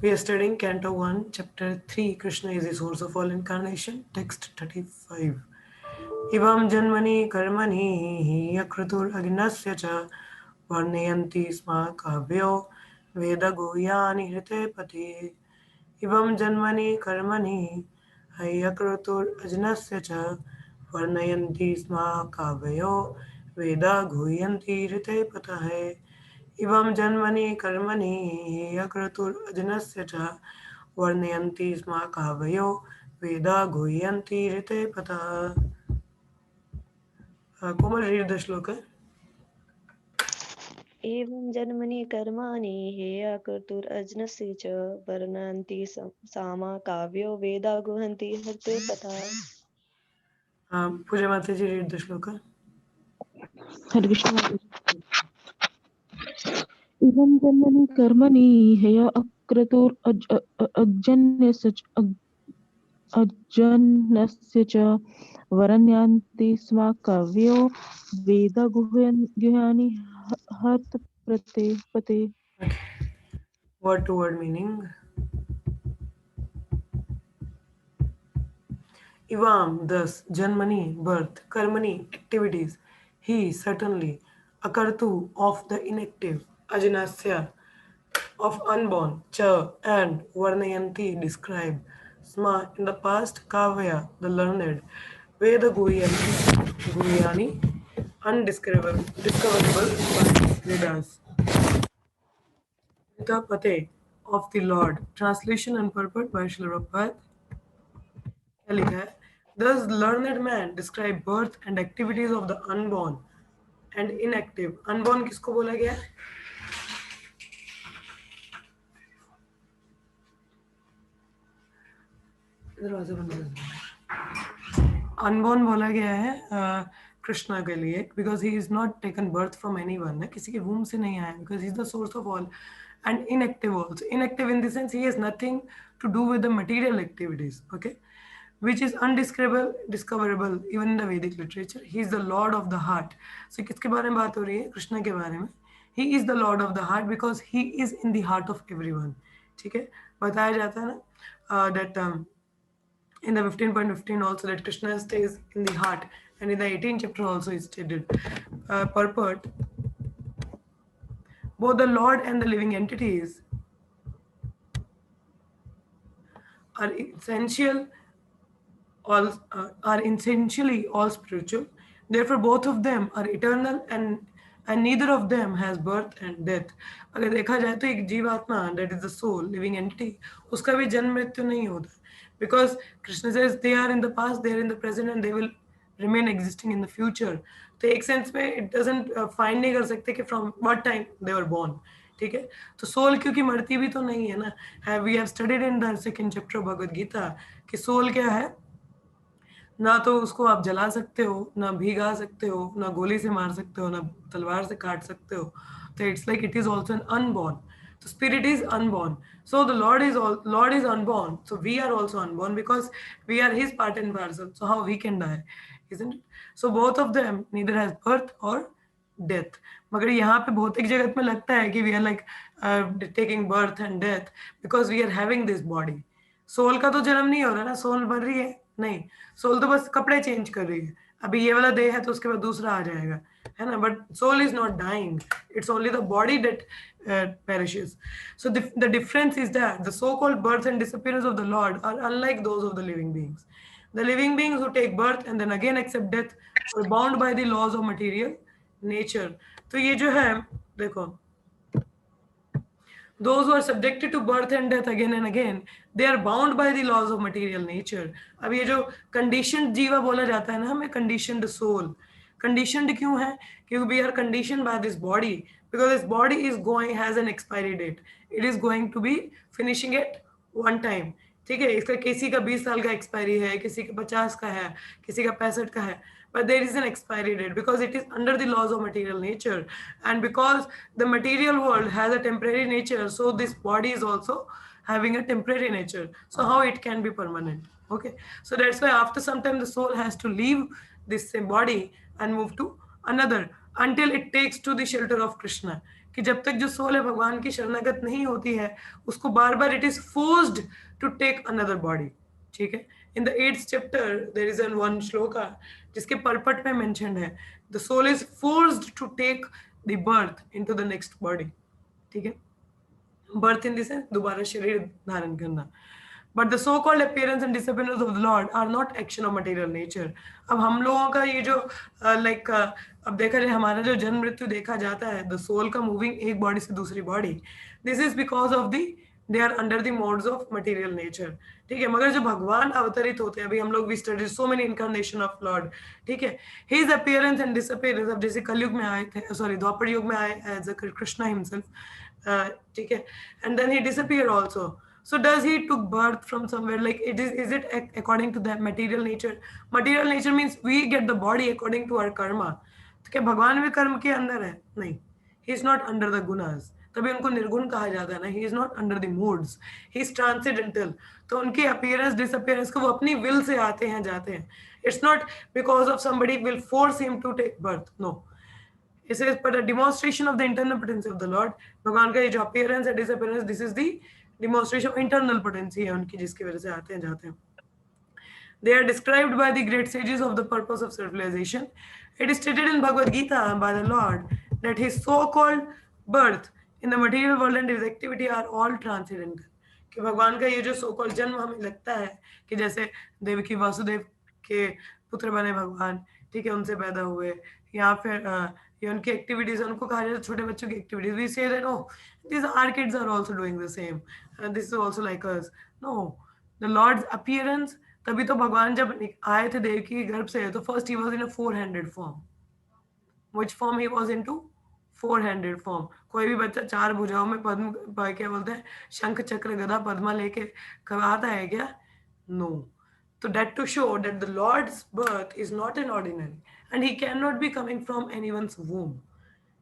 We are studying Canto 1, Chapter 3, Krishna is the source of all incarnation, text 35. Ivam janmani karmani yakrutur agnasya cha varnayanti sma kavyo veda goyani hrite pati. Ivam janmani karmani yakrutur ajnasya cha varnayanti sma kavyo veda goyanti hrite patahe. इवं जन्मनि कर्मणि यकृतुर्जनस्य च वर्णयन्ति स्म कावयो वेदा गुह्यन्ति ऋते पतः. कोमल, read the shloka. एवं जन्मनि कर्माणि हेयकृतुरजनस्य च वर्णन्ति सामा काव्यो वेदा गुहन्ति हर्ते तथा. Puja Mataji, read the shloka. हरे कृष्ण। इदं जन्मनि कर्मणि हेय अजन्यस्य च वरण्यन्ति स्म कवयो वेदगुह्यानि हत पते. Word to word meaning. Ivam, thus, Janmani, birth, Karmani, activities, he, certainly, Akartu, of the inactive, Ajnasya, of unborn, Cha, and Varnayanti, describe, Sma, in the past, Kavya, the learned, Veda Guhyani, undiscoverable by Vedas. Vita Pate, of the Lord, translation and purport by Srila Prabhupada. क्या लिखा है? Thus learned man describe birth and activities of the unborn and inactive. Unborn किसको बोला गया है? दरवाजा बंद कर दो. Unborn बोला गया है कृष्णा के लिए because he is not taken birth from anyone, है किसी के womb से नहीं आया, because he is the source of all. And inactive also. Inactive in the sense he has nothing to do with the material activities. Okay. Which is discoverable even in the Vedic literature. He is the Lord of the heart. So किसके बारे में बात हो रही है? कृष्ण के बारे में. He is the Lord of the heart because he is in the heart of everyone. ठीक है, बताया जाता है ना that in the 15.15 also that Krishna stays in the heart, and in the 18th chapter also is stated. Purport: both the Lord and the living entities are essentially all spiritual. Therefore, both of them are eternal, and neither of them has birth and death. अगर देखा जाए तो एक जीवात्मा, that is the soul, living entity, उसका भी जन्म मृत्यु नहीं होता, because Krishna says they are in the past, they are in the present, and they will remain existing in the future. तो एक सेंस में it doesn't find नहीं कर सकते कि from what time they were born. ठीक है, तो सोल क्योंकि मरती भी तो नहीं है ना. We have studied in the second chapter Bhagavad Gita कि सोल क्या है. ना तो उसको आप जला सकते हो, ना भीगा सकते हो, ना गोली से मार सकते हो, ना तलवार से काट सकते हो. तो it's like it is also an unborn. तो spirit is unborn. So the Lord is unborn. So we are also unborn because we are His part and parcel. So how we can die, isn't it? So both of them neither has birth or death. मगर यहाँ पे भौतिक जगत में लगता है कि we are like taking birth and death because we are having this body. Soul का तो जन्म नहीं हो रहा ना, सोल मर रही है नहीं, सोल तो बस कपड़े चेंज कर रही है. अभी ये वाला देह है तो उसके बाद दूसरा आ जाएगा, है ना. But soul is not dying, it's only the body that perishes. So the difference is that the so-called birth and disappearance of the Lord are unlike those of the living beings. The living beings who take birth and then again accept death are bound by the laws of material nature. तो ये जो है देखो, those who are subjected to birth and death again and again, they are bound by the laws of material nature. अब ये जो conditioned जीवा बोला जाता है ना हमें, conditioned soul. Conditioned क्यों है? क्योंकि we are conditioned by this body, because this body is going, has an expiry date. It is going to be finishing it one time. ठीक है, इसका किसी का 20 साल का एक्सपायरी है, किसी का 50 का है, किसी का 65 का है. But there is an expiry date because it is under the laws of material nature, and because the material world has a temporary nature, so this body is also having a temporary nature. So how it can be permanent? Okay, so that's why after some time the soul has to leave this same body and move to another until it takes to the shelter of Krishna. कि जब तक जो soul है भगवान की शरणागत नहीं होती है उसको बार बार it is forced to take another body. ठीक है. In the 8th chapter there is an one shloka जिसके परपट में मेंशन्ड है the soul is forced to take the birth into the next body. ठीक है. बर्थ इन दिस दोबारा शरीर धारण करना. But the so called appearance and disappearance of the Lord are not action of material nature. अब हम लोगों का ये जो लाइक अब देखा जाए हमारा जो जन्म मृत्यु देखा जाता है द सोल का मूविंग एक बॉडी से दूसरी body this is because of the they are under the modes of material nature. ठीक है. मगर जो भगवान अवतरित होते हैं अभी हम लोग we study so many incarnation of Lord. ठीक है. हिज अपीयरेंस एंड डिसअपीयरेंस अब जैसे कलयुग में आए थे सॉरी द्वापर युग में आए एज अ कृष्णा हिमसेल्फ. ठीक है. And then he disappear also. So does he took birth from somewhere? Like is it according to the material nature? Material nature means we get the body according to our karma. तो क्या भगवान भी कर्म के अंदर है? नहीं. He is not under the gunas. तभी उनको निर्गुण कहा जाता है ना. He is not under the moods. He is transcendental. तो उनकी appearance disappearance को वो अपनी will से आते हैं जाते हैं. It's not because of somebody will force him to take birth. No. It says but a demonstration of the internal potency of the Lord. भगवान का ये जो appearance है disappearance this is the demonstration of internal potency है उनकी जिसकी वजह से आते हैं जाते हैं. They are described by the great sages of the purpose of self-realization. It is stated in Bhagavad Gita by the Lord that his so-called birth in the material world and his activity are all transcendental. कि भगवान का ये जो so-called जन्म हमें लगता है कि जैसे देवकी वासुदेव के पुत्र बने भगवान. ठीक है. उनसे पैदा हुए या फिर ये उनकी एक्टिविटीज उनको कहा जाता है छोटे बच्चों की activities. We say that oh these our kids are also doing the same and this is also like us. No, the Lord's appearance तभी तो भगवान जब आए थे देवकी के गर्भ से तो first he was in a four-handed form. Which form he was into? Four-handed form. कोई भी बच्चा चार भुजाओं में पद्म क्या बोलते हैं शंख चक्र गदा पद्मा लेके कब आता है क्या? No. So that to show that the Lord's birth is not an ordinary and he cannot be coming from anyone's womb.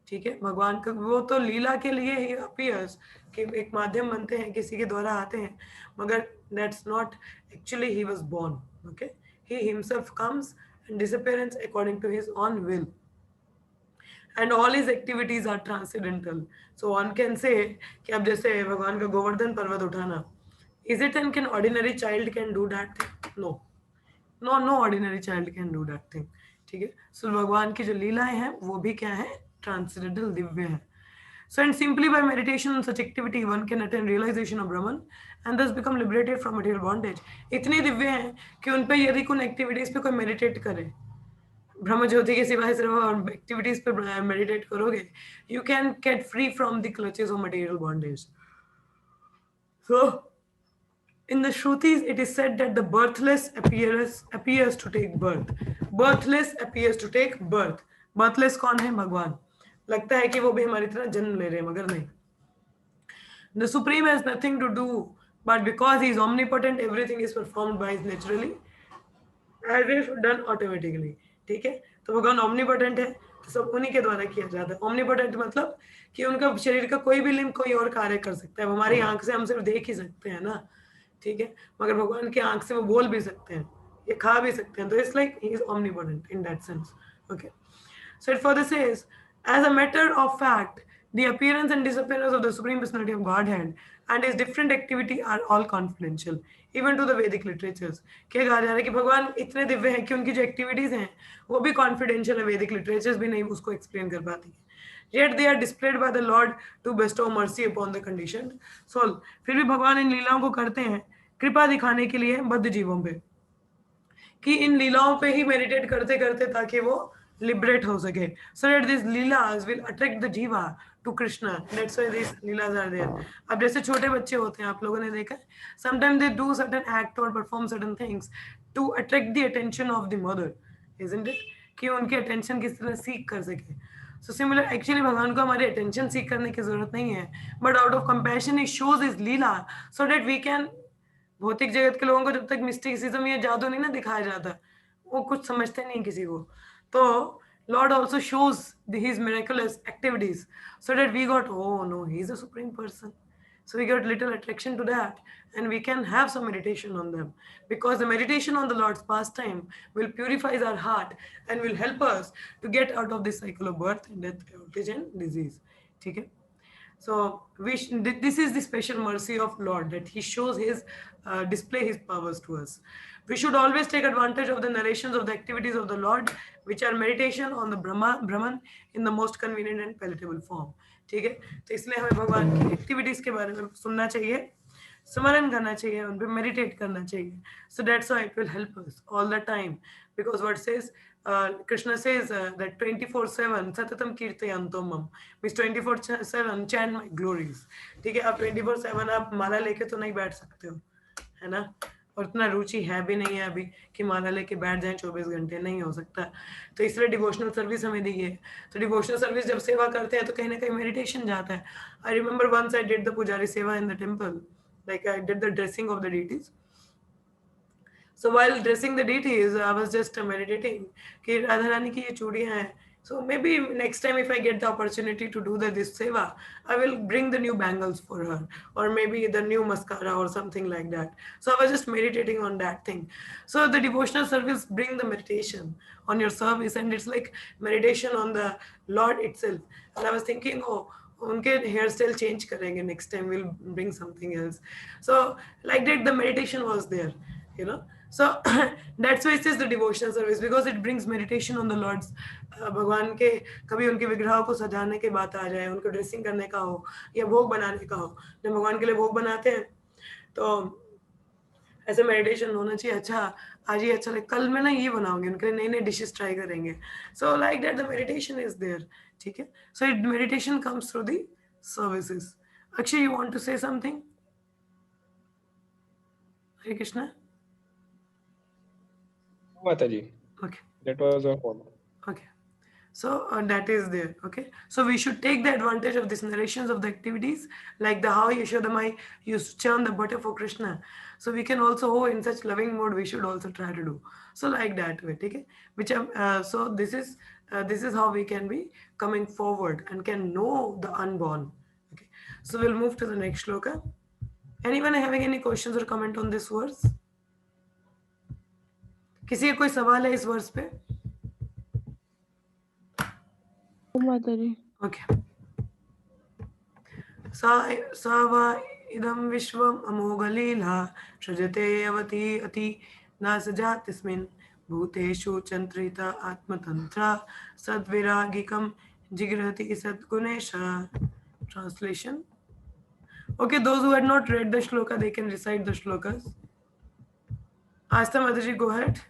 ठीक है. भगवान का वो तो लीला के लिए ही अपीयर्स कि एक माध्यम बनते हैं किसी के द्वारा आते हैं मगर that's not actually he was born. Okay. He himself comes and disappearance according to his own will and all his activities are transcendental. So one can say कि अब जैसे भगवान का गोवर्धन पर्वत उठाना is it an can ordinary child can do that thing? No ordinary child can do that thing. ठीक है. So भगवान की जो लीलाएं हैं वो भी क्या है transcendental दिव्य है. So and simply by meditation on such activity one can attain realization of Brahman and thus become liberated from material bondage. इतने दिव्य हैं कि उन पे यदि कोई एक्टिविटीज पे कोई मेडिटेट करे ब्रह्म ज्योति के सिवाय सिर्फ और एक्टिविटीज पे मेडिटेट करोगे you can get free from the clutches of material bondage. So in the Shrutis, it is said that the birthless appears to take birth. Birthless appears to take birth. Birthless कौन है? भगवान. लगता है कि वो भी हमारी तरह जन्म ले रहे हैं मगर नहीं. The Supreme has nothing to do, but because he is omnipotent, everything is performed by his naturally, as if done automatically. ठीक है. तो भगवान omnipotent है तो सब उन्हीं के द्वारा किया जाता है. Omnipotent मतलब कि उनका शरीर का कोई भी लिंग कोई और कार्य कर सकता है. हमारी आंख से हम सिर्फ देख ही सकते हैं ना. ठीक है. मगर भगवान की आंख से वो बोल भी सकते हैं ये खा भी सकते हैं. तो it's like he is omnipotent in that sense. Okay. So it further says as a matter of fact the appearance and disappearance of the Supreme Personality of Godhead and his different activity are all confidential even to the Vedic literatures. क्या कहा जा रहा है कि भगवान इतने दिव्य हैं कि उनकी जो एक्टिविटीज हैं वो भी कॉन्फिडेंशियल है. वैदिक लिटरेचर्स भी नहीं उसको एक्सप्लेन कर पाती है. Yet they are displayed by the Lord to bestow mercy upon the conditioned soul. फिर भी भगवान इन लीलाओं को करते हैं कृपा दिखाने के लिए बद्ध जीवों पे कि इन लीलाओं पे ही मेडिटेट करते करते ताकि वो लिबरेट हो सके. So that these leelas will attract the jiva to Krishna. That's why these leelas are there. अब जैसे छोटे बच्चे होते हैं आप लोगों ने देखा sometimes they do certain act or perform certain things to attract the attention of the mother, isn't it? कि उनकी attention किस तरह सीख कर सके. So similar, actually भगवान को हमारी attention सीख करने की जरूरत नहीं है, but out of compassion he shows his Leela so that we can. भौतिक जगत के लोगों को जब तक मिस्टिसिज्म या जादू नहीं ना दिखाया जाता वो कुछ समझते नहीं किसी को. तो Lord also shows his miraculous activities so that we got oh no he is a supreme person. So we got little attraction to that and we can have some meditation on them because the meditation on the Lord's pastime will purify our heart and will help us to get out of this cycle of birth and death, old age and disease. ठीक है. So this is the special mercy of Lord, that He shows His display His powers to us. We should always take advantage of the narrations of the activities of the Lord, which are meditation on the Brahman in the most convenient and palatable form. ठीक है, तो इसलिए हमें भगवान की activities के बारे में सुनना चाहिए, स्मरण करना चाहिए, उन पे मेडिटेट करना चाहिए. So that's why it will help us all the time, because what says Krishna says that 24/7 satatam kirtayanto mam, means 24/7 chant my glories. ठीक है, आप 24/7 आप माला लेके तो नहीं बैठ सकते हो, है ना, और इतना रुचि है भी नहीं है अभी कि माला लेके बैठ जाएं 24 घंटे, नहीं हो सकता. तो इसलिए डिवोशनल सर्विस हमें दी है. तो डिवोशनल सर्विस जब सेवा करते हैं तो कहीं ना कहीं मेडिटेशन जाता है. I remember once I did the pujari seva in the temple, like I did the dressing of the deities. So while dressing the deities, I was just meditating कि राधा रानी की ये चूड़ियाँ हैं. So maybe next time if I get the opportunity to do this seva, I will bring the new bangles for her, or maybe the new mascara or something like that. So I was just meditating on that thing. So the devotional service bring the meditation on your service, and it's like meditation on the Lord itself. And I was thinking, oh, उनके hair style change करेंगे, next time will bring something else. So like that the meditation was there, you know. So that's why it is the devotional service, because it brings meditation on the Lord's. भगवान के कभी उनके विग्रहों को सजाने की बात आ जाए, उनको ड्रेसिंग करने का हो या भोग बनाने का हो, जब भगवान के लिए भोग बनाते हैं तो ऐसे मेडिटेशन होना चाहिए. अच्छा आज ये अच्छा लगे, कल मैं ना ये बनाऊंगी, उनके लिए नई नई डिशेस ट्राई करेंगे. So like that the meditation is there. ठीक है, so it meditation comes through the services. Akshay, you want to say something? Hare Krishna. Mataji. Okay. That was our fault. Okay. So that is there. Okay. So we should take the advantage of these narrations of the activities, like the how Yashodamai used to churn the butter for Krishna. So we can also, oh, in such loving mode, we should also try to do. So like that way. Okay. Which so this is how we can be coming forward and can know the unborn. Okay. So we'll move to the next shloka. Anyone having any questions or comment on this verse? किसी का कोई सवाल है इस वर्ष पे? माताजी. Okay. सा वा इदं विश्वम् अमोघलीला सृजते अवति अति न सजातिस्मिन् भूतेषु चन्द्रिता आत्मतन्त्रा सद्विरागिकं जिगृहति सद्गुणेश. Translation. Okay, those who had not read the shloka, they can recite the shlokas. Asta Mataji, go ahead.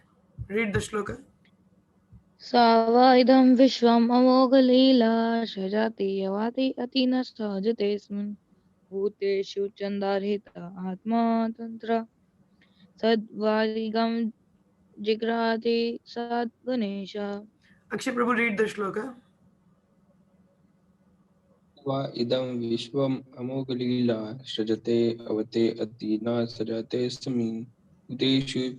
Read the shloka. सावा इदं विश्वम् अमोघलीला सृजति यवाति अति न सहजतेऽस्मिन् भूतेषु चन्दार्हिता आत्मा तन्त्र सद्वारिगं जिघ्राति सद्गुणेश. Akshay Prabhu, read the shloka. वा इदं विश्वम् अमोघलीला सृजते अवते अति न सजतेऽस्मिन् भूतेषु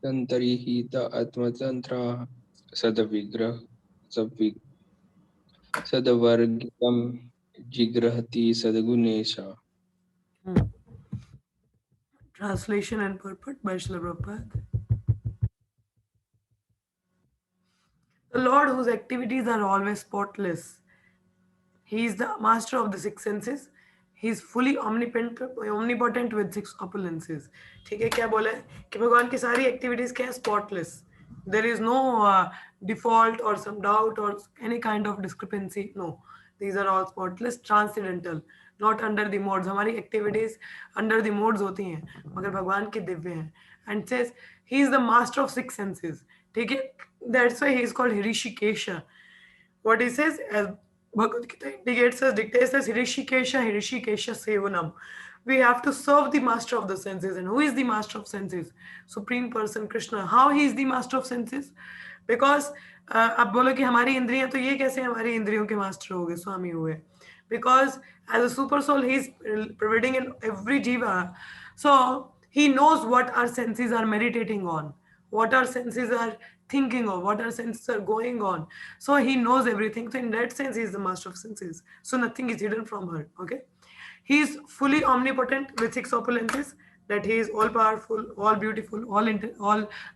तन्तरिहित आत्मतन्त्राः सदवर्गिकं जिघ्रहति सद्गुणेश. Translation and purport by Srila Prabhupada. The Lord, whose activities are always spotless, He is the master of the six senses. He is fully omnipotent with six opulences. ठीक है, क्या बोला है कि भगवान की सारी एक्टिविटीज क्या है? Spotless. There is no default or some doubt or any kind of discrepancy. No, these are all spotless, transcendental, not under the modes. हमारी एक्टिविटीज under the modes होती हैं, मगर भगवान की दिव्य हैं. And says he is the master of six senses. ठीक है, that's why he is called Hrishikesha. What he says, as Bhagavad Gita indicates us, dictates us, Hrishikesha Sevanam. We have to serve the master of the senses. And who is the master of senses? Supreme person Krishna. How he is the master of senses? Because अब बोलो कि हमारी इंद्रियां, तो ये कैसे हमारी इंद्रियों के मास्टर हो गए, स्वामी हुए? Because as a super soul, he is pervading in every jiva. So he knows what our senses are meditating on, what our senses are thinking of, what our senses are going on. So he knows everything. So in that sense, he is the master of senses. So nothing is hidden from her. Okay. He is fully omnipotent with six opulences, that he is all powerful, all beautiful, all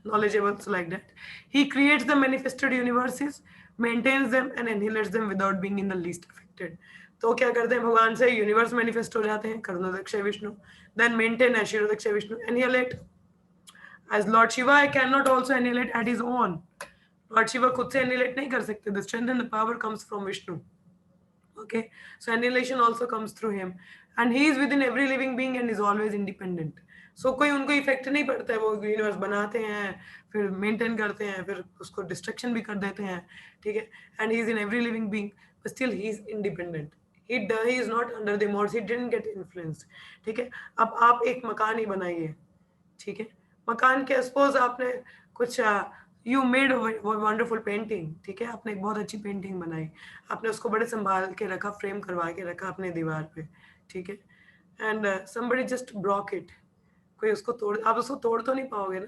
knowledgeable, so like that. He creates the manifested universes, maintains them and annihilates them without being in the least affected. तो क्या करते हैं, भगवान से universe manifest हो जाते हैं, Karanodakashayi Vishnu, then maintain as Kshirodakashayi Vishnu, annihilate as Lord Shiva. I cannot also annihilate at his own. Lord Shiva खुद से annihilate नहीं कर सकते. The strength and the power comes from Vishnu. Okay, so annihilation also comes through him, and he is within every living being and is always independent. So कोई उनको effect नहीं पड़ता है, वो यूनिवर्स बनाते हैं, फिर मेंटेन करते हैं, फिर उसको डिस्ट्रक्शन भी कर देते हैं, ठीक है, and he is in every living being, but still he is independent. He is not under the modes, he didn't get influenced, ठीक है. अब आप एक मकान ही बनाइए, ठीक है, मकान के सपोज आपने कुछ यू मेड वंडरफुल पेंटिंग, ठीक है, आपने एक बहुत अच्छी पेंटिंग बनाई, आपने उसको बड़े संभाल के रखा, फ्रेम करवा के रखा अपने दीवार पे, ठीक है, and somebody just broke it, कोई उसको तोड़, आप उसको तोड़ तो नहीं पाओगे ना.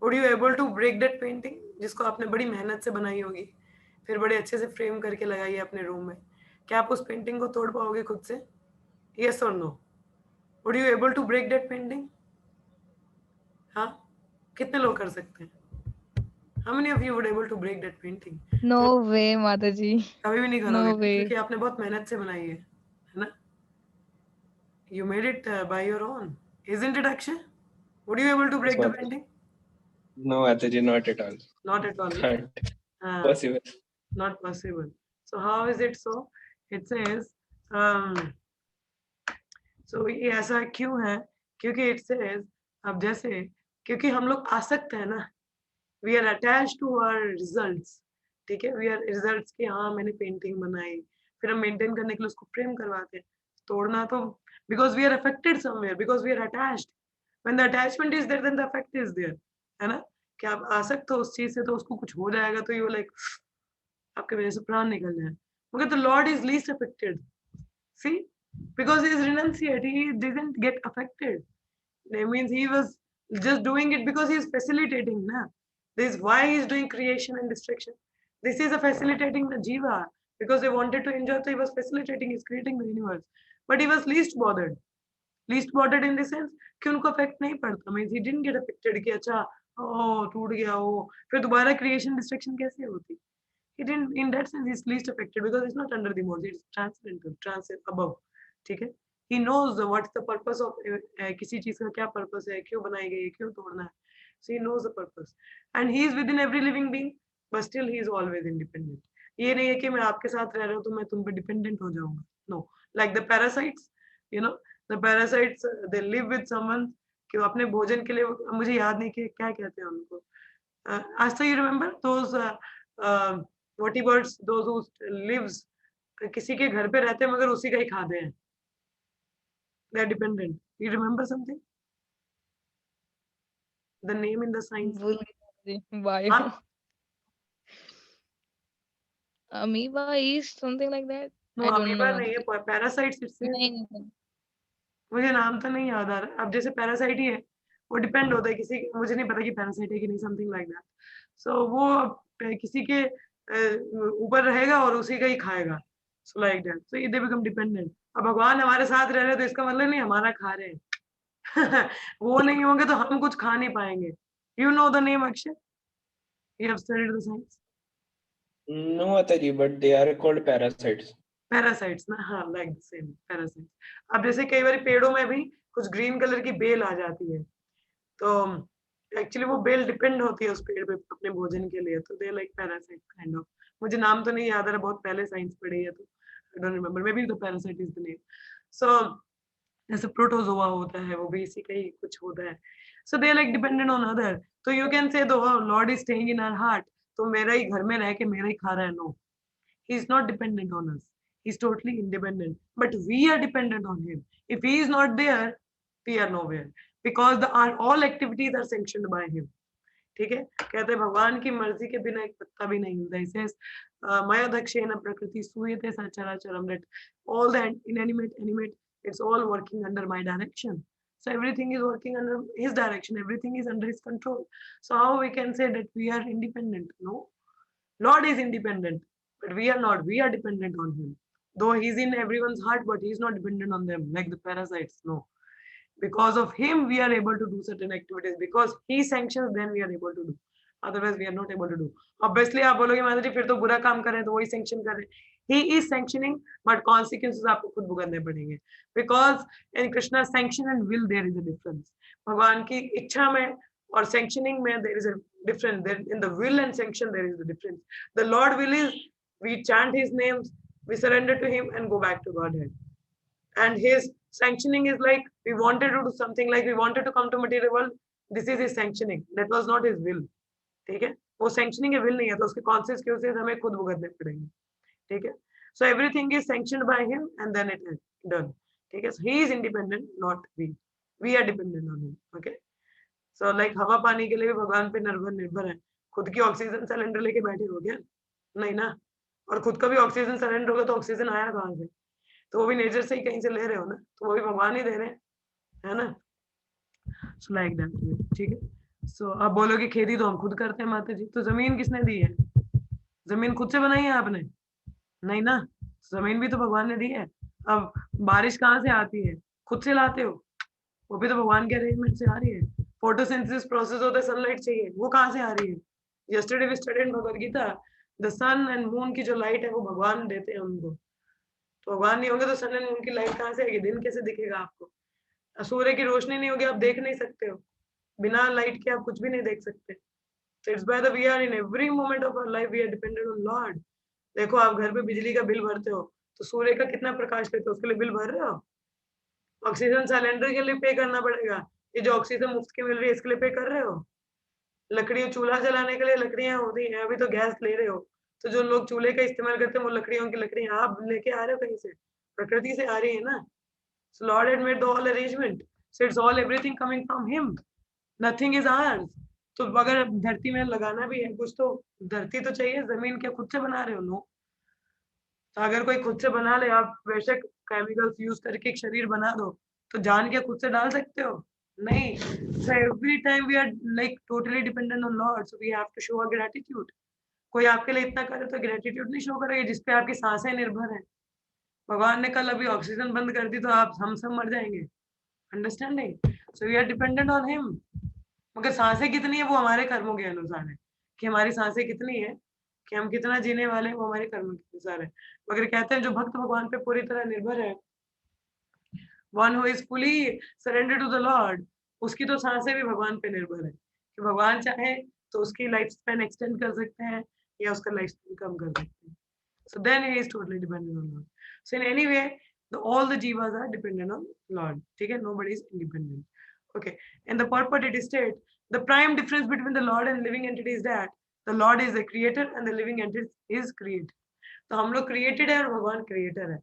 Would you able to break that painting जिसको आपने बड़ी मेहनत से बनाई होगी, फिर बड़े अच्छे से फ्रेम करके लगाई है अपने रूम में, क्या आप उस पेंटिंग को तोड़ पाओगे खुद से? यस और no? Would you able to break that painting? हाँ, कितने लोग कर सकते हैं? How many of you would able to break that painting? No way, Mataji. कभी भी नहीं No करोगे way. क्योंकि आपने बहुत मेहनत से बनाई है ना? You made it by your own, isn't it, Akshay? Would you able to break the Yes, painting? No, Mataji, not at all. Not at all. Can't. Uh, Possible. not possible. So how is it so? It says, so ये ऐसा क्यों है? क्योंकि it says, अब जैसे, क्योंकि हम लोग आसक्त है ना, we are attached to our results, ठीक है, we are results कि हाँ मैंने पेंटिंग बनाई, फिर हम मेंटेन करने के लिए उसको फ्रेम करवाते हैं, तोड़ना तो because we are affected somewhere, because we are attached. When the attachment is there, then the effect is there, है ना, कि आप आसक्त हो उस चीज से, तो उसको कुछ हो जाएगा तो you like आपके वजह से प्राण निकल जाए, मगर the Lord is least affected. See, because he is renunciate, he didn't get affected. That means he was just doing it because he is facilitating, na. This is why he is doing creation and destruction. This is a facilitating the jiva, because they wanted to enjoy, so he was facilitating, he is creating the universe. But he was least bothered. Least bothered in the sense कि उनको affect नहीं पड़ता. Means he didn't get affected कि अच्छा ओ टूट गया वो, फिर दोबारा creation destruction कैसे होती? He didn't, in that sense, he's least affected because it's not under the modes, it's transcendental, above, ठीक है. He knows what's the purpose of किसी चीज का क्या purpose है, क्यों बनाई गई है, क्यों तोड़ना है. So he knows the purpose, and he is within every living being, but still he is always independent. ये नहीं है कि मैं आपके साथ रह रहा हूँ तो मैं तुम पे dependent हो जाऊंगा. No, like the parasites, you know, the parasites they live with someone कि वो अपने भोजन के लिए, मुझे याद नहीं कि क्या कहते हैं उनको. Asta, you remember those vertebrates, those who lives किसी के घर पे रहते हैं मगर उसी का ही खाते हैं. They are dependent. You remember something? The name in the science. भूल गई Mataji. Bio. हाँ? Amoeba is something like that. No, I don't amoeba know. नहीं है, parasites it says. नहीं. मुझे नाम तो नहीं याद आ रहा. अब जैसे पैरासाइट ही है, वो डिपेंड होता है किसी, मुझे नहीं पता कि पैरासाइट है कि नहीं, समथिंग लाइक दैट. सो वो किसी के ऊपर रहेगा और उसी का ही खाएगा. सो like that, so they become dependent. अब भगवान हमारे साथ रह रहे हैं तो इसका मतलब नहीं हमारा खा रहे हैं. वो नहीं होंगे तो हम कुछ खा नहीं पाएंगे. You know the name Akshay? You have studied the science? No, Mataji, but they are called parasites. Parasites ना, हाँ, लाइक द सेम पैरासाइट्स. अब जैसे कई बार पेड़ों में भी कुछ ग्रीन कलर की बेल आ जाती है, तो एक्चुअली वो बेल डिपेंड होती है उस पेड़ पे अपने भोजन के लिए, तो they like parasite kind of. मुझे नाम तो नहीं याद आ रहा, बहुत पहले साइंस पढ़ी है तो I don't remember, maybe the parasite is the name. So जैसे प्रोटोजोआ होता है वो भी इसी का ही कुछ होता है. So they like dependent on other. तो you can say the Lord is staying in our heart, तो मेरा ही घर में रह के मेरा ही खा रहा है. No, he is not dependent on us, he's totally independent, but we are dependent on him. If he is not there, we are nowhere, because all activities are sanctioned by him. ठीक है, कहते हैं भगवान की मर्जी के बिना एक पत्ता भी नहीं हिलता. इसे मया दक्षेण प्रकृति सूयते सचराचरम, that all the inanimate, animate, it's all working under my direction. So everything is working under his direction, everything is under his control. So how we can say that we are independent? No, Lord is independent, but we are not. We are dependent on him. Though he's in everyone's heart, but he's not dependent on them like the parasites. No. Because of him, we are able to do certain activities. Because he sanctions, then we are able to do. Otherwise, we are not able to do. Obviously, आप बोलोगे माता जी फिर तो बुरा काम कर रहे हैं तो वही sanction कर रहे हैं. He is sanctioning, but consequences आपको खुद भुगतने पड़ेंगे. Because in Krishna's sanction and will there is a difference. भगवान की इच्छा में और sanctioning में there is a difference. There in the will and sanction there is a difference. The Lord will is we chant His names, we surrender to Him and go back to Godhead. And His sanctioning is like we wanted to do something, like we wanted to come to material world. This is His sanctioning. That was not His will. ठीक है, वो sanctioning है, will नहीं है, तो उसके consequences हमें खुद भुगतने पड़ेंगे. ठीक है, so everything is sanctioned by Him and then it is done. ठीक है, so He is independent, not we are dependent on Him. Okay, so like हवा पानी के लिए भी भगवान पे निर्भर है. खुद की ऑक्सीजन सिलेंडर लेके बैठे हो क्या? नहीं ना. और खुद का भी ऑक्सीजन सिलेंडर होगा तो ऑक्सीजन आया कहाँ से? तो वो भी नेचर से ही कहीं से ले रहे हो ना, तो वो भी भगवान ही दे रहे हैं, है ना. सो लाइक दैट. ठीक है, सो आप बोलोगे खेती तो हम खुद करते हैं माता जी, तो जमीन किसने दी है? जमीन खुद से बनाई है आपने? नहीं ना, जमीन भी तो भगवान ने दी है. अब बारिश कहाँ से आती है? खुद से लाते हो, वो भी तो भगवान के अरेंजमेंट से आ रही है. फोटोसिंथेसिस प्रोसेस होता है, सनलाइट चाहिए, वो कहाँ से आ रही है? Yesterday we studied Bhagavad Gita, the sun and moon की जो लाइट है वो भगवान देते हैं हमको. तो भगवान नहीं होंगे तो सन एंड मून की लाइट कहाँ से आएगी? दिन कैसे दिखेगा आपको? सूर्य की रोशनी नहीं होगी, आप देख नहीं सकते हो. बिना लाइट के आप कुछ भी नहीं देख सकते. So it's by the we are in every moment of our life we are dependent on Lord. देखो आप घर पे बिजली का बिल भरते हो तो सूर्य का कितना प्रकाश लेते हो, उसके लिए बिल भर रहे हो. ऑक्सीजन सिलेंडर के लिए पे करना पड़ेगा, ये जो ऑक्सीजन मुफ्त की मिल रही है इसके लिए पे कर रहे हो. लकड़ियां चूल्हा जलाने के लिए लकड़ियां होती हैं, अभी तो गैस ले रहे हो, तो जो लोग चूल्हे का इस्तेमाल करते हैं वो लकड़ियों की लकड़ियां आप लेके आ रहे हो कहीं से, प्रकृति से आ रही है ना. So Lord had made the all arrangement, so it's all everything coming from Him, nothing is ours. तो अगर धरती में लगाना भी है कुछ तो धरती तो चाहिए, जमीन क्या खुद से बना रहे हो? नो. तो अगर कोई खुद से बना ले, आप बेशक केमिकल्स यूज करके एक शरीर बना दो, तो जान क्या खुद से डाल सकते हो? नहीं. So every time we are like totally dependent on Lord, so we have to show a gratitude. कोई आपके लिए इतना करे तो ग्रेटिट्यूड नहीं शो करेगा जिसपे आपकी सांसें निर्भर हैं. भगवान ने कल अभी ऑक्सीजन बंद कर दी तो आप हम सब मर जाएंगे. Understanding? So we are dependent on him. मगर सांसें कितनी है वो हमारे कर्मों के अनुसार है, कि हमारी सांसें कितनी है, कि हम कितना जीने वाले हैं वो हमारे कर्मों के अनुसार है. मगर कहते हैं जो भक्त भगवान पे पूरी तरह निर्भर है, one who is fully surrender to the Lord, उसकी तो सांसें भी भगवान पे निर्भर है, कि भगवान चाहे तो उसकी लाइफ स्पैन एक्सटेंड कर सकते हैं या उसका लाइफ स्पैन कम कर सकते हैं. So then he is totally dependent on Lord. So in any way, all the jivas are dependent on Lord. Okay, nobody is independent. Okay, in the purport it is stated, the prime difference between the Lord and living entity is that the Lord is the creator and the living entity is created. तो हम लोग created है और भगवान creator है.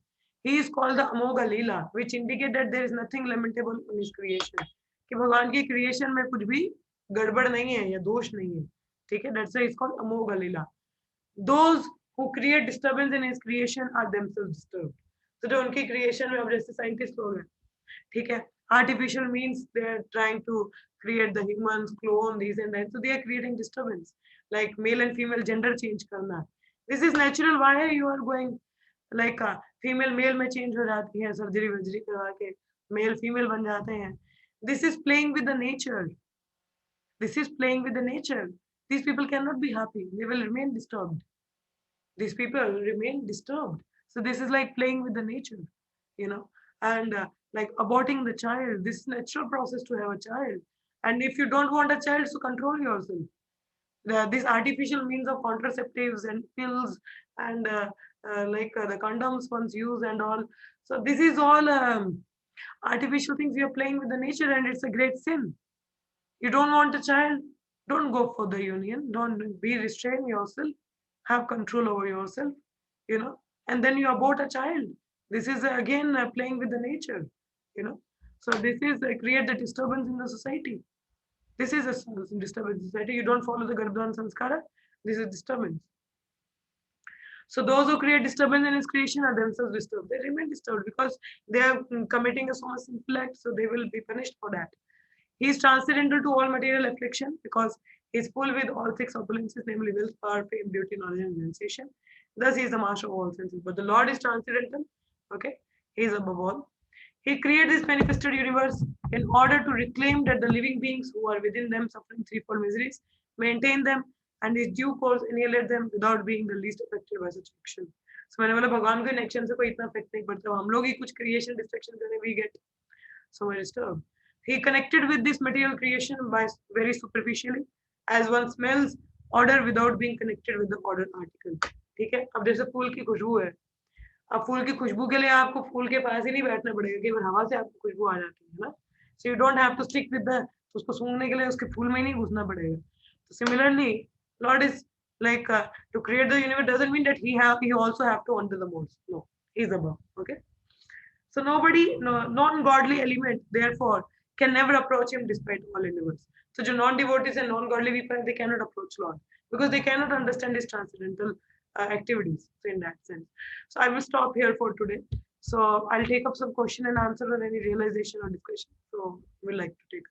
He is called the Amoga Leela, which indicate that there is nothing lamentable in his creation. कि भगवान की creation में कुछ भी गड़बड़ नहीं है या दोष नहीं है. ठीक है, that's why it's called Amoga Leela. Those who create disturbance in his creation are themselves disturbed. तो जो उनकी creation में अब जैसे scientists लोग हैं, ठीक है, artificial means they are trying to create the humans, clone these and that, so they are creating disturbance, like male and female gender change करना. This is natural. Why are you are going like female male में change हो जाती है, surgery वर्जरी करवा के male female बन जाते हैं. This is playing with the nature. This is playing with the nature. These people cannot be happy. They will remain disturbed. These people remain disturbed. So this is like playing with the nature, you know, and like aborting the child. This is natural process to have a child. And if you don't want a child, so control yourself. These artificial means of contraceptives and pills and the condoms ones use and all. So this is all artificial things. You are playing with the nature, and it's a great sin. You don't want a child, don't go for the union. Don't be restrain yourself. Have control over yourself, you know, and then you abort a child. This is again playing with the nature, you know. So this is create the disturbance in the society. This is a disturbance in society. You don't follow the Garbhadan Sanskara. This is disturbance. So those who create disturbance in his creation are themselves disturbed. They remain disturbed because they are committing a so much sinful act, so they will be punished for that. He is transcendental to all material affliction because he is full with all six opulences, namely wealth, power, fame, beauty, knowledge, and renunciation. Thus, he is the master of all senses. But the Lord is transcendental. Okay, he is above all. He created this manifested universe in order to reclaim that the living beings who are within them suffering threefold miseries, maintain them, and his due course annihilate them without being the least affected by such action. So मैंने बोला भगवान को in action से कोई इतना effect नहीं पड़ता, हम लोग ही कुछ क्रिएशन डिस्ट्रक्शन करें, we get so much disturbed. He connected with this material creation by very superficially, as one smells odor without being connected with the odor article. ठीक है, अब जैसे फूल की खुशबू है, अब फूल की खुशबू के लिए आपको फूल के पास ही नहीं बैठना पड़ेगा, केवल हवा से आपको खुशबू आ जाती है ना. So you don't have to stick with the, तो उसको सूंघने के लिए उसके फूल में ही नहीं घुसना पड़ेगा. So similarly, Lord is like to create the universe doesn't mean that he also have to enter the modes. No, he's above. Okay. So nobody, non-godly element, therefore, can never approach him despite all endeavors. So जो non-devotees and non-godly people, they cannot approach Lord because they cannot understand his transcendental activities. So in that sense, so I will stop here for today. So I'll take up some question and answer or any realization or discussion. So we'll like to take.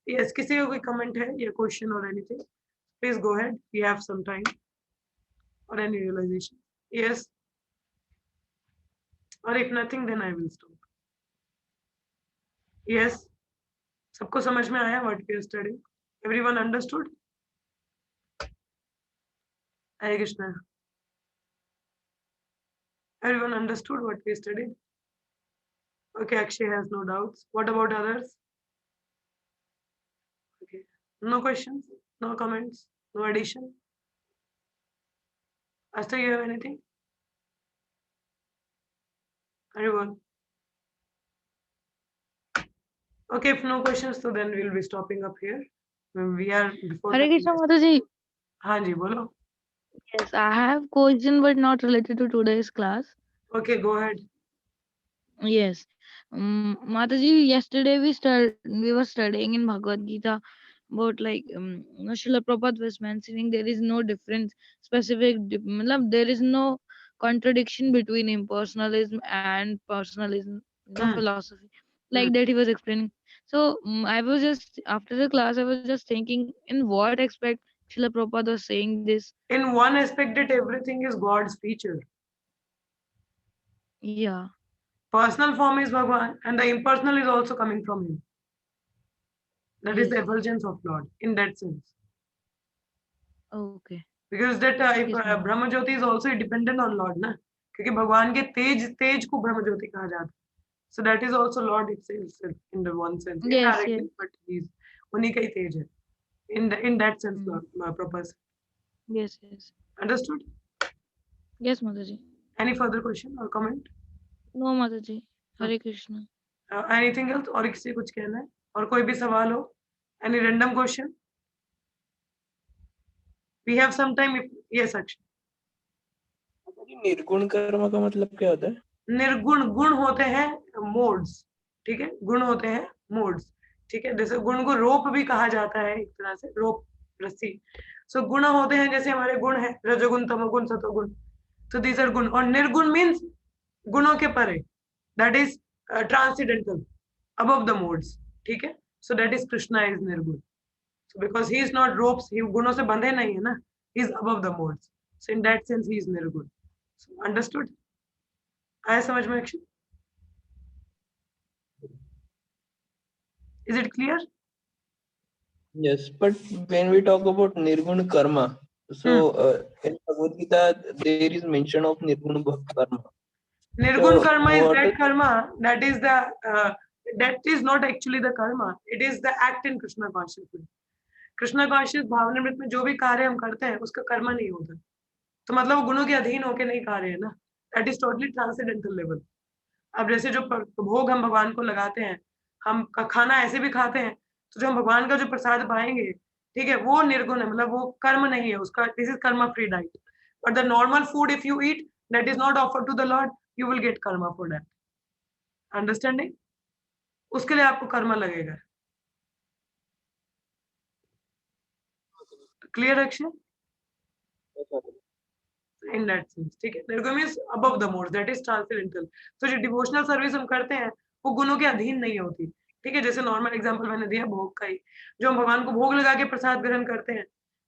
Yes, किसी का कोई comment है या question or anything? Please go ahead. We have some time. Or any realization? Yes. Or if nothing, then I will stop. Yes. सबको समझ में आया what we are studying? Everyone understood? Hare Krishna. Everyone understood what we studied? Okay, Akshay has no doubts. What about others? Okay. No questions? No comments? No addition? Asta, you have anything? Everyone? Okay, if no questions, so then we'll be stopping up here. We are before. Hare Krishna Mataji. हाँ जी बोलो. Yes, I have question but not related to today's class. Okay, go ahead. Yes. Mataji, yesterday we were studying in Bhagavad Gita about like Srila Prabhupada was mentioning there is no difference matlab there is no contradiction between impersonalism and personalism, philosophy. Like that he was explaining. So I was just after the class I was just thinking in what aspect Srila Prabhupada was saying this. In one aspect that everything is God's feature. Yeah. Personal form is Bhagwan and the impersonal is also coming from him. That is the Yes. effulgence of Lord in that sense. Okay. Because that if Yes, ma'am. Brahma Jyoti is also dependent on Lord ना, क्योंकि भगवान के तेज को ब्रह्म ज्योति कहा जाता है. So that is also Lord itself in the one sense. Yes, Indirectly, yes. but he's उन्हीं का ही तेज है. In that sense, Lord purpose. Yes, yes. Understood? Yes, Mataji. Any further question or comment? No, Mataji. Hare Krishna. Anything else? और किसी कुछ कहना है? और कोई भी सवाल हो? Any random question? We have some time. If yes, Akshay. निर्गुण कर्म का मतलब क्या होता है? निर्गुण गुण होते हैं मोड्स. ठीक है, गुण होते हैं मोड्स. ठीक है, जैसे गुण को रोप भी कहा जाता है, एक तरह से रोप रस्सी. सो गुण होते हैं जैसे हमारे गुण है रजोगुण तमोगुण सतोगुण. तो दीज आर गुण. और निर्गुण मीन्स गुणों के परे. That is transcendental above the modes. ठीक है, so that is Krishna is nirguna. So because he is not ropes, he गुणों से बंधे नहीं है ना, he is above the modes. So in that sense he is nirguna. Understood? आया समझ में Akshay? Is it clear? Yes, but when we talk about nirguna karma, so in Bhagavad Gita there is mention of nirguna karma. Nirgun So, karma is what that is- karma that is the that is not actually the karma. It is the act in Krishna consciousness. Krishna conscious भावनामृत में जो भी कार्य हम करते हैं उसका कर्म नहीं होता. तो मतलब वो गुणों के अधीन होके नहीं खा रहे हैं ना. That is totally transcendental level. अब जैसे जो भोग हम भगवान को लगाते हैं, हम खाना ऐसे भी खाते हैं, तो जो हम भगवान का जो प्रसाद पाएंगे, ठीक है, वो निर्गुण है, मतलब वो कर्म नहीं है उसका. This is karma free diet. But the normal food if you eat that is not offered to the Lord, you will get karma for that. Understanding? उसके लिए आपको कर्म लगेगा. Clear Akshay? In that sense, ठीक है. निर्गुण is above the modes, that is transcendental. तो जो डिवोशनल सर्विस हम करते हैं वो गुणों के अधीन नहीं होती. ठीक है, जैसे नॉर्मल एग्जांपल मैंने दिया भोग का ही, जो हम भगवान को भोग लगा के प्रसाद ग्रहण करते हैं,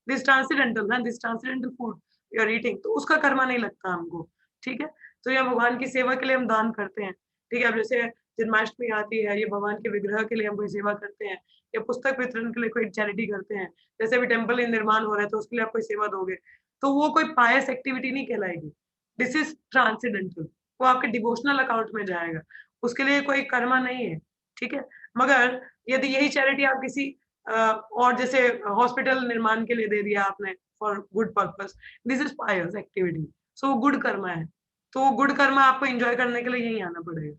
दिस ट्रांसेंडेंटल ना, this transcendental food you are eating, तो उसका कर्मा नहीं लगता हमको. ठीक है, तो यह भगवान की सेवा के लिए हम दान करते हैं. ठीक है, अब जैसे जन्माष्टमी आती है, ये भगवान के विग्रह के लिए हम कोई सेवा करते हैं, या पुस्तक वितरण के लिए कोई चैरिटी करते हैं. जैसे अभी टेम्पल निर्माण हो रहा है तो उसके लिए आप कोई सेवा दोगे, तो वो कोई पायस एक्टिविटी नहीं कहलाएगी. दिस इज ट्रांसेंडेंटल, वो आपके डिवोशनल अकाउंट में जाएगा, उसके लिए कोई कर्मा नहीं है, ठीक है। मगर यदि यही चैरिटी आप किसी और जैसे हॉस्पिटल निर्माण के लिए दे दिया आपने for good purpose, this is pious activity, so good karma है, तो गुड कर्मा आपको एंजॉय करने के लिए यही आना पड़ेगा,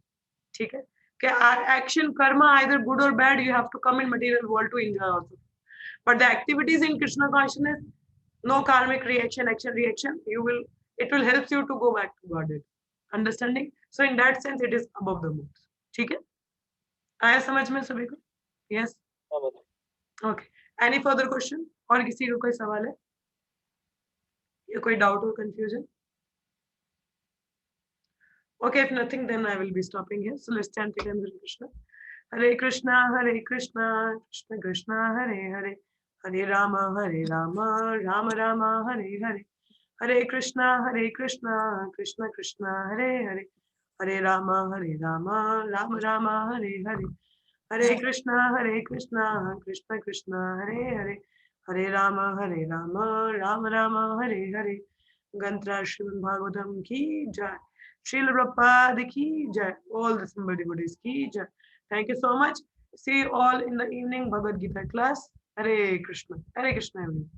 ठीक है। Action karma either good or bad, you have to come in material world to enjoy also, but the activities in Krishna consciousness, no karmic reaction, action reaction, it will help you to go back to Godhead understanding, so in that sense it is above the moods, ठीक है। आया समझ में सभी को? Yes, okay, any further question? और किसी को कोई सवाल है या कोई डाउट और confusion? Okay, if nothing, then I will be stopping here. So let's chant again Hare Krishna. Hare Krishna, Hare Krishna, Krishna Krishna, Hare Hare, Hare Rama, Rama Rama, Hare Hare. Hare Krishna, Krishna Krishna, Hare Hare, Hare Rama, Rama Rama, Hare Hare. Hare Krishna, Krishna Krishna, Hare Hare, Hare Rama, Rama Rama, Hare Hare. Gantra Srimad Bhagavatam ki jai. Srila Prabhupada ki jai. All the symbol devotees ki jai. Thank you so much. See you all in the evening Bhagavad Gita class. Hare Krishna, everyone.